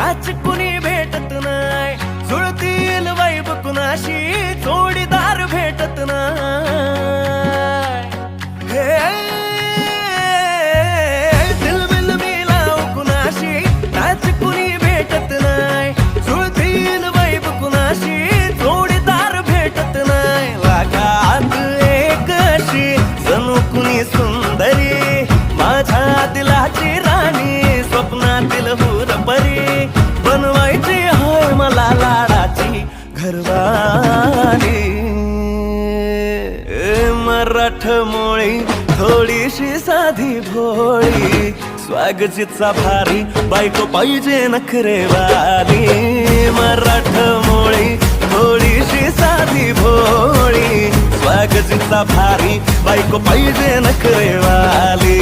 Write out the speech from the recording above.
Match कुणी भेटत नाही, जुळतील वाईब कुणाशी जोडीदार भेटत नाही. दिल बिल मी लाव कुणाशी मॅच कुणी भेटत नाही, जुळतील वाईब कुणाशी जोडीदार भेटत नाही. लाखात एक अशी जणू कुणी सुंदरी, माझ्या दिलाची राणी, स्वप्नातील हुरपरी, बनवायची होय मला लाडाची घरवाली. मराठमोळी थोडीशी साधी भोळी, स्वागतीचा भारी बायको पाहिजे नखरेवाली. मराठमोळी थोडीशी साधी भोळी, स्वागतीचा भारी बायको पाहिजे नखरेवाली.